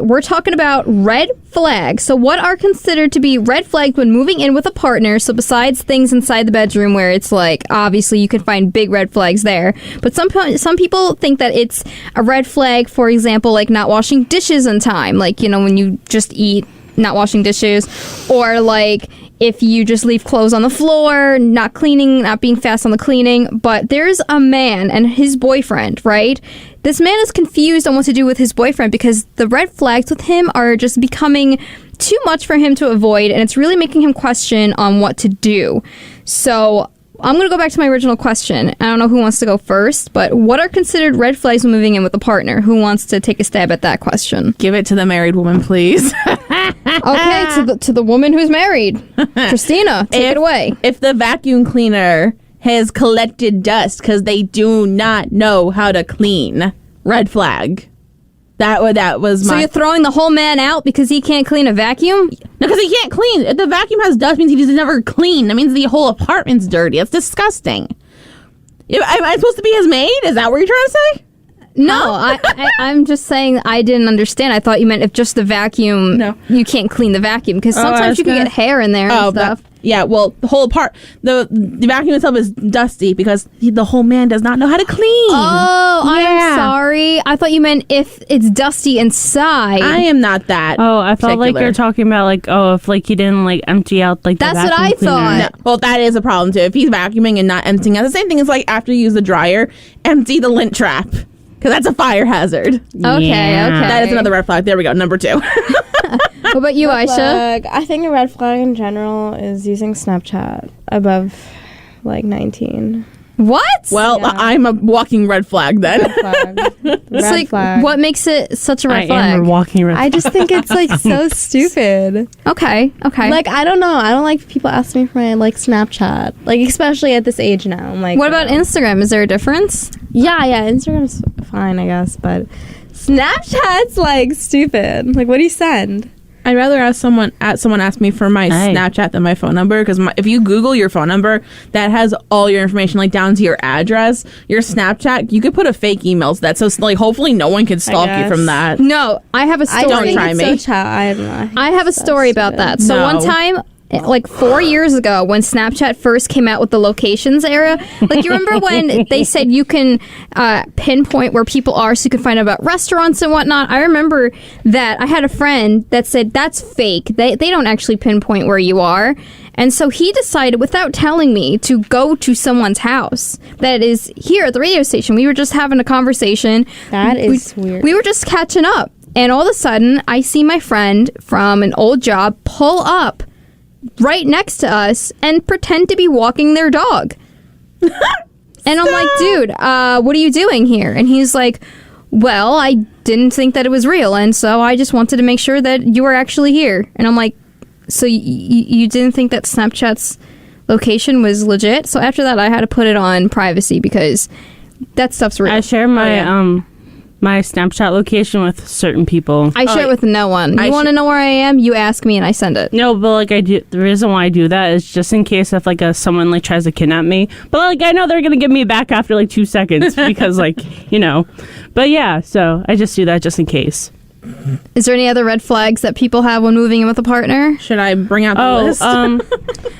We're talking about red flags. So what are considered to be red flags when moving in with a partner? So besides things inside the bedroom where it's like, obviously you can find big red flags there. But some people think that it's a red flag, for example, like not washing dishes in time. Like, you know, when you just eat, not washing dishes. Or like if you just leave clothes on the floor, not cleaning, not being fast on the cleaning. But there's a man and his boyfriend, right? This man is confused on what to do with his boyfriend because the red flags with him are just becoming too much for him to avoid, and it's really making him question on what to do. So I'm going to go back to my original question. I don't know who wants to go first, but what are considered red flags when moving in with a partner? Who wants to take a stab at that question? Give it to the married woman, please. Okay, to the woman who's married. Christina, take it away. If the vacuum cleaner has collected dust because they do not know how to clean, red flag. That was my... So you're throwing the whole man out because he can't clean a vacuum? No, because he can't clean. If the vacuum has dust, means he's never clean. That means the whole apartment's dirty. That's disgusting. Am I supposed to be his maid? Is that what you're trying to say? No, I'm just saying I didn't understand. I thought you meant if just the vacuum, you can't clean the vacuum. Because sometimes you can get hair in there and stuff. Well, the whole the vacuum itself is dusty because the whole man does not know how to clean. Oh, I'm sorry. I thought you meant if it's dusty inside. I am not that. Oh, I felt like you're talking about like, if like he didn't like empty out like the That's vacuum what I cleaner. thought. No, well, that is a problem too. If he's vacuuming and not emptying out, the same thing is like after you use the dryer, empty the lint trap. Because that's a fire hazard. Okay. That is another red flag. There we go. Number 2. What about you, Aisha? I think a red flag in general is using Snapchat above like 19. What? Well, yeah. I'm a walking red flag then. Red flag. What makes it such a red flag? I am a walking red flag. I just think it's like so stupid. Okay. Like, I don't know. I don't like people asking me for my like Snapchat. Like, especially at this age now. I'm like, what about Instagram? Is there a difference? Yeah. Instagram's fine, I guess, but Snapchat's like stupid. Like, what do you send? I'd rather ask someone ask me for my Snapchat than my phone number, because if you Google your phone number, that has all your information, like down to your address. Your Snapchat, you could put a fake email to that, so like hopefully no one can stalk you from that. No, I have a story. Don't try me. I have a story about that. So one time, like 4 years ago, when Snapchat first came out with the locations era, like you remember when they said you can pinpoint where people are so you can find out about restaurants and whatnot? I remember that I had a friend that said that's fake. They don't actually pinpoint where you are. And so he decided, without telling me, to go to someone's house that is here at the radio station. We were just having a conversation. That is weird. We were just catching up. And all of a sudden, I see my friend from an old job pull up right next to us and pretend to be walking their dog. And I'm like, dude, what are you doing here? And he's like, well, I didn't think that it was real, and so I just wanted to make sure that you were actually here. And I'm like, so you didn't think that Snapchat's location was legit? So after that, I had to put it on privacy because that stuff's real. I share my my Snapchat location with certain people. I share it with no one. You want to know where I am? You ask me and I send it. No, but like I do. The reason why I do that is just in case if like someone like tries to kidnap me. But like I know they're gonna give me back after like 2 seconds because like you know. But yeah, so I just do that just in case. Is there any other red flags that people have when moving in with a partner? Should I bring out the list?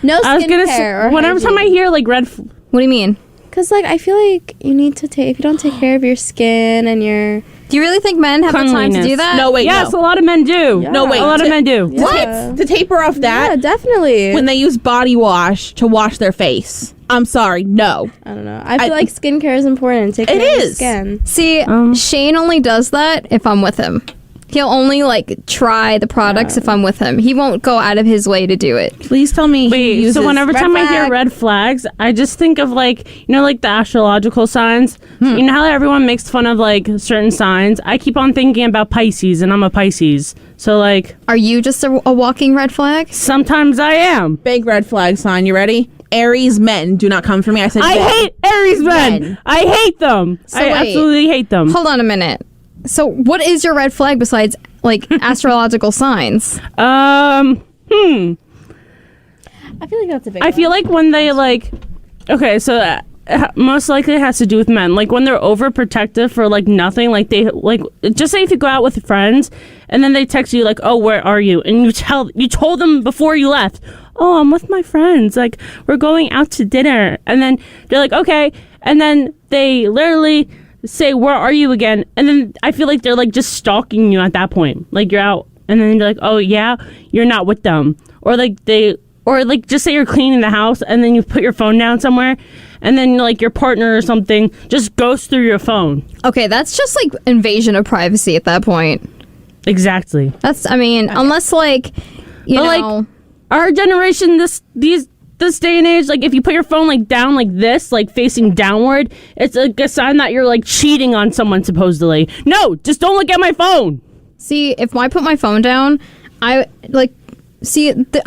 No skincare. Whenever time I hear like what do you mean? Because, like, I feel like you need to if you don't take care of your skin and your... Do you really think men have the time to do that? No, wait, yes, a lot of men do. Yeah. No, wait. A lot of men do. What? To taper off that? Yeah, definitely. When they use body wash to wash their face. I'm sorry, no. I don't know. I feel like skincare is important. Take care of your skin. See, Shane only does that if I'm with him. He'll only, like, try the products if I'm with him. He won't go out of his way to do it. Please tell me he uses so whenever time I hear red flags, I just think of, like, you know, like the astrological signs? You know how everyone makes fun of, like, certain signs? I keep on thinking about Pisces, and I'm a Pisces. So, like... Are you just a walking red flag? Sometimes I am. Big red flag sign. You ready? Aries men do not come for me. I said I hate Aries men. I hate them. So I absolutely hate them. Hold on a minute. So what is your red flag besides, like, astrological signs? I feel like that's a big I feel like when they, like... Okay, so most likely has to do with men. Like when they're overprotective for like nothing, like they like just say if you go out with friends and then they text you like, "Oh, where are you?" and you told them before you left, "Oh, I'm with my friends. Like we're going out to dinner." And then they're like, "Okay." And then they literally say, "Where are you again?" And then I feel like they're like just stalking you at that point. Like you're out and then you're like, "Oh, yeah, you're not with them." Or like just say you're cleaning the house and then you put your phone down somewhere and then like your partner or something just goes through your phone. Okay, that's just like invasion of privacy at that point. Exactly. That's, I mean, unless like, you know. Like our generation, this day and age, like if you put your phone like down like this, like facing downward, it's like a sign that you're like cheating on someone supposedly. No, just don't look at my phone. See, if I put my phone down, I like,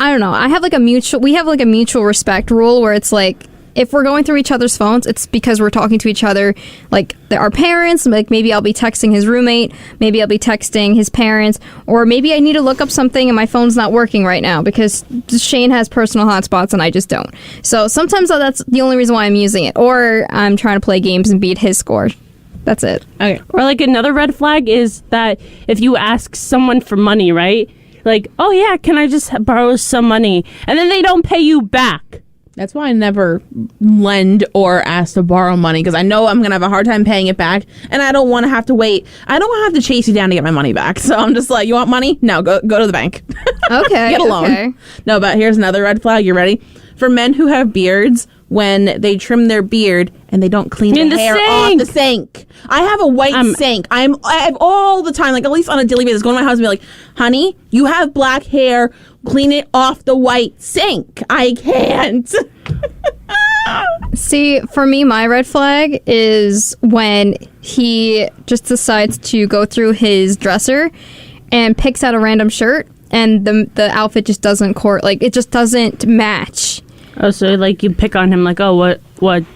I don't know. We have like a mutual respect rule where it's like, if we're going through each other's phones, it's because we're talking to each other, like our parents, like maybe I'll be texting his roommate, maybe I'll be texting his parents, or maybe I need to look up something and my phone's not working right now because Shane has personal hotspots and I just don't. So sometimes that's the only reason why I'm using it, or I'm trying to play games and beat his score. That's it. Okay. Or like another red flag is that if you ask someone for money, right? Like, "Oh yeah, can I just borrow some money?" And then they don't pay you back. That's why I never lend or ask to borrow money, because I know I'm going to have a hard time paying it back, and I don't want to have to wait. I don't want to have to chase you down to get my money back. So I'm just like, you want money? No, go to the bank. Okay. Get a loan. Okay. No, but here's another red flag. You ready? For men who have beards, when they trim their beard and they don't clean the hair off the sink. I have a white sink. I have all the time, like at least on a daily basis, go to my house and be like, "Honey, you have black hair. Clean it off the white sink." I can't. See, for me, my red flag is when he just decides to go through his dresser and picks out a random shirt and the outfit just doesn't it just doesn't match. Oh, so like you pick on him like, "Oh, what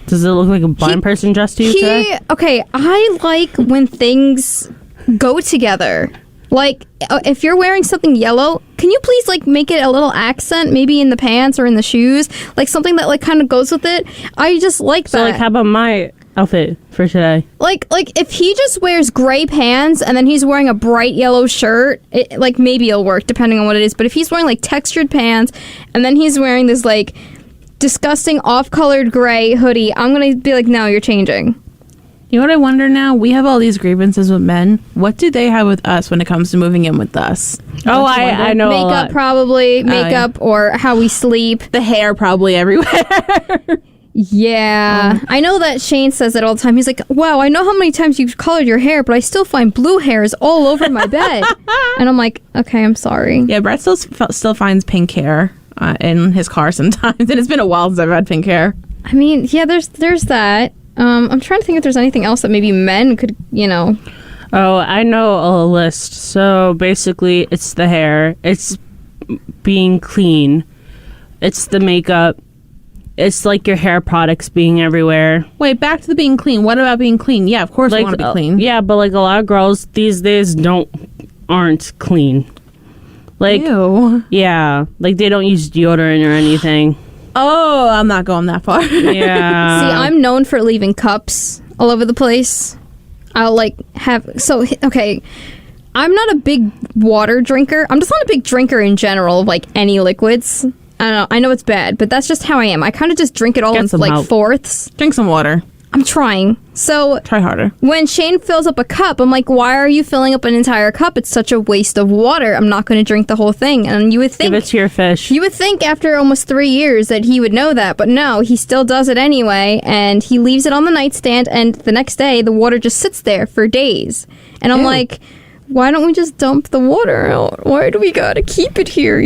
does it look like a blind person dressed to you today?" Okay, I like when things go together. Like, if you're wearing something yellow, can you please, like, make it a little accent, maybe in the pants or in the shoes? Like, something that, like, kind of goes with it. I just like that. So, like, how about my outfit for today? Like, if he just wears gray pants and then he's wearing a bright yellow shirt, like, maybe it'll work, depending on what it is. But if he's wearing, like, textured pants and then he's wearing this, like, disgusting off-colored gray hoodie, I'm going to be like, no, you're changing. You know what I wonder now? We have all these grievances with men. What do they have with us when it comes to moving in with us? Oh, I know. Makeup, probably. Makeup or how we sleep. The hair probably everywhere. Yeah. I know that Shane says it all the time. He's like, "Wow, I know how many times you've colored your hair, but I still find blue hairs all over my bed." And I'm like, okay, I'm sorry. Yeah, Brett still finds pink hair in his car sometimes. And it's been a while since I've had pink hair. I mean, yeah, there's that. I'm trying to think if there's anything else that maybe men could, Oh, I know a list. So basically, it's the hair, it's being clean, it's the makeup, it's like your hair products being everywhere. Wait, back to the being clean. What about being clean? Yeah, of course, like, we want to be clean. Yeah, but like a lot of girls these days aren't clean. Like, ew. Yeah, like they don't use deodorant or anything. Oh, I'm not going that far. Yeah. See, I'm known for leaving cups all over the place. I'll okay, I'm not a big water drinker. I'm just not a big drinker in general of like any liquids. I don't know. I know it's bad, but that's just how I am. I kind of just drink it all in like fourths. Drink some water. I'm trying. So try harder. When Shane fills up a cup, I'm like, why are you filling up an entire cup? It's such a waste of water. I'm not going to drink the whole thing. And you would think... Give it to your fish. You would think after almost 3 years that he would know that. But no, he still does it anyway. And he leaves it on the nightstand. And the next day, the water just sits there for days. And I'm like... Why don't we just dump the water out? Why do we gotta keep it here?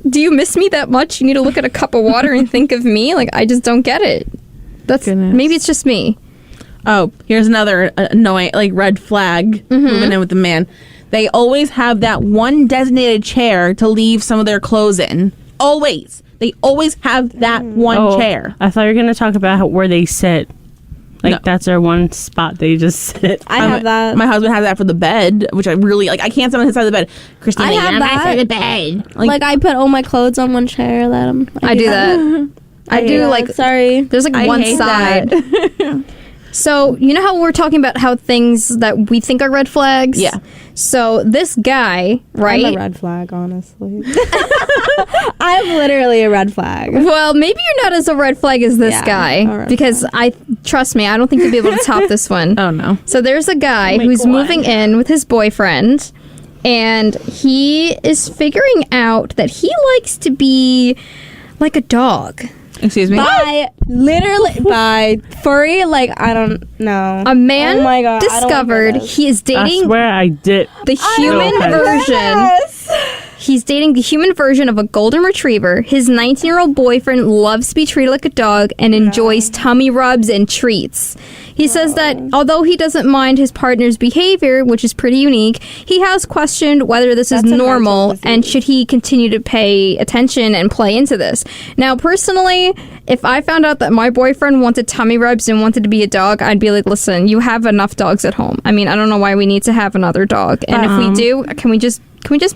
Do you miss me that much? You need to look at a cup of water and think of me? Like, I just don't get it. Maybe it's just me. Oh, here's another annoying, like, red flag moving in with the man. They always have that one designated chair to leave some of their clothes in. Always. They always have that one chair. I thought you were going to talk about where they sit. Like, that's their one spot they just sit. I have that. My husband has that for the bed, which I really, like, I can't sit on his side of the bed. Christina, I have that. my side of the bed. Like, I put all my clothes on one chair, let him. I do that. I do like. Sorry. There's like I one hate side. that. So, you know how we're talking about how things that we think are red flags? Yeah. So, this guy, right? I'm a red flag, honestly. I'm literally a red flag. Well, maybe you're not as a red flag as this Yeah, a guy. red Because trust me, I don't think you'll be able to top this one. Oh no. So, there's a guy my who's God. moving in with his boyfriend, and he is figuring out that he likes to be like a dog. Excuse me. By furry, like, I don't know. A man Oh my God, I don't discovered like this. he is I dating swear I did. the human okay. version. He's dating the human version of a golden retriever. His 19-year-old boyfriend loves to be treated like a dog and enjoys tummy rubs and treats. He says that although he doesn't mind his partner's behavior, which is pretty unique, he has questioned whether this is That's a normal mental and disease. should he continue to pay attention and play into this. Now, personally, if I found out that my boyfriend wanted tummy rubs and wanted to be a dog, I'd be like, listen, you have enough dogs at home. I mean, I don't know why we need to have another dog. And if we do, can we just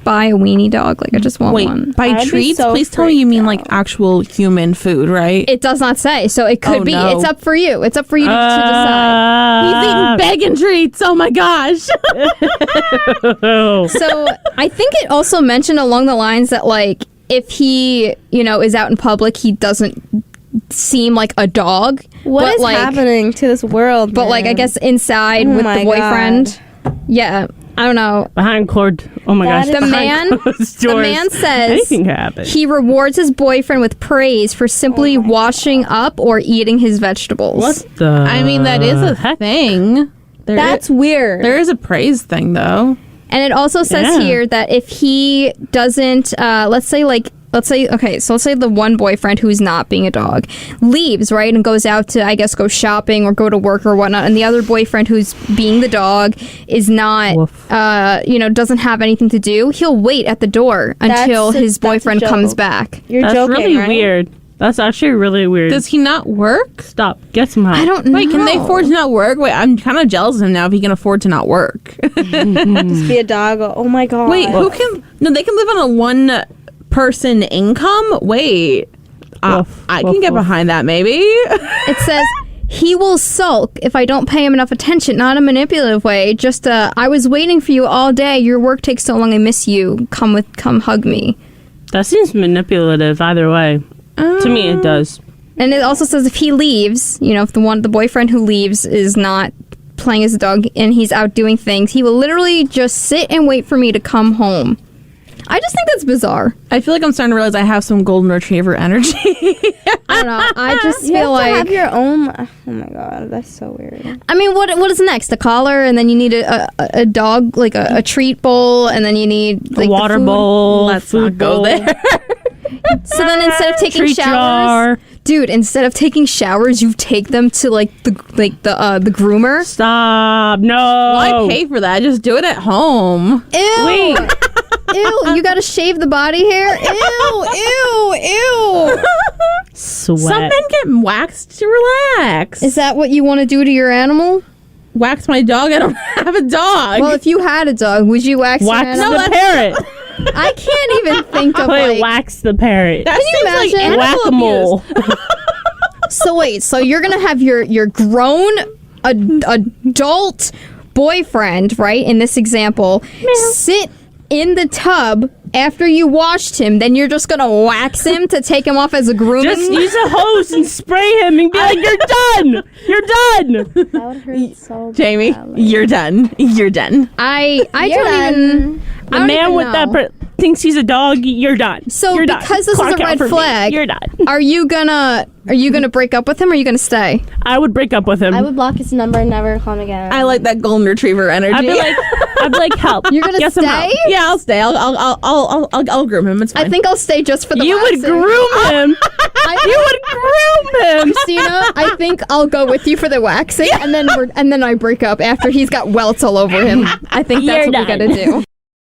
buy a weenie dog? Like, I just want Wait, one. by I'd be treats, so please tell me you freaked mean like out. actual human food, right? It does not say, so it could Oh, be. no. It's up for you. It's up for you to decide. He's eating bacon treats. Oh my gosh. So I think it also mentioned along the lines that, like, if he, is out in public, he doesn't seem like a dog. What but is like, happening to this world? But like, I man? guess inside Oh with my the boyfriend. Yeah, I don't know. Behind cord. Oh my That gosh. is- The behind man, closed the doors. man says Anything can happen. he rewards his boyfriend with praise for simply washing up or eating his vegetables. What the? I mean, that is a heck? thing. That's weird. There is a praise thing, though. And it also says Yeah. here that if he doesn't, let's say the one boyfriend who's not being a dog leaves, right, and goes out to, I guess, go shopping or go to work or whatnot, and the other boyfriend who's being the dog is not, Woof. doesn't have anything to do, he'll wait at the door until That's a- his that's a boyfriend comes joke. back. You're That's joking, really right? weird. That's actually really weird. Does he not work? Stop. Get some help. I don't know. Wait, can they afford to not work? Wait, I'm kind of jealous of him now if he can afford to not work. Just be a dog. Oh my god. Wait, who can? No, they can live on a one-person income. Wait, Woof, I woof, can get woof. behind that. Maybe. It says he will sulk if I don't pay him enough attention. Not a manipulative way. Just I was waiting for you all day. Your work takes so long. I miss you. Come hug me. That seems manipulative either way. To me, it does. And it also says if he leaves, if the boyfriend who leaves is not playing as a dog and he's out doing things, he will literally just sit and wait for me to come home. I just think that's bizarre. I feel like I'm starting to realize I have some golden retriever energy. I don't know. I just You feel have to have like, your own. Oh my god, that's so weird. I mean, what is next? A collar, and then you need a dog, like a treat bowl, and then you need like A water the food. bowl. Let's food not go bowl, there. So then instead of taking treat showers, jar. dude, instead of taking showers, you take them to the groomer. Stop. No. Why pay for that? Just do it at home. Ew. Wait. Ew, you gotta shave the body hair? Ew. Sweat. Some men get waxed to relax. Is that what you want to do to your animal? Wax my dog? I don't have a dog. Well, if you had a dog, would you wax your Wax animal? the parrot. I can't even think of Play like... wax the parrot. that you seems like imagine? animal Whack-a-mole. abuse. So wait, so you're gonna have your grown adult boyfriend, right, in this example, sit in the tub after you washed him, then you're just gonna wax him to take him off as a grooming? Just use a hose and spray him and be like, "You're done. You're done." That would hurt so Jamie, badly. you're done. You're done. I You're don't even... The man with that thinks he's a dog. You're done. So you're done. because this is Clock a out red for me. flag, You're done. Are you gonna break up with him, or are you gonna stay? I would break up with him. I would block his number and never call him again. I like that golden retriever energy. I'd be like, help. You're gonna Get some help. stay? yeah, I'll stay. I'll groom him. It's fine. I think I'll stay just for the You would waxing. groom him. You would groom him. Christina, I think I'll go with you for the waxing, and then I break up after he's got welts all over him. I think that's You're what we done. gotta do.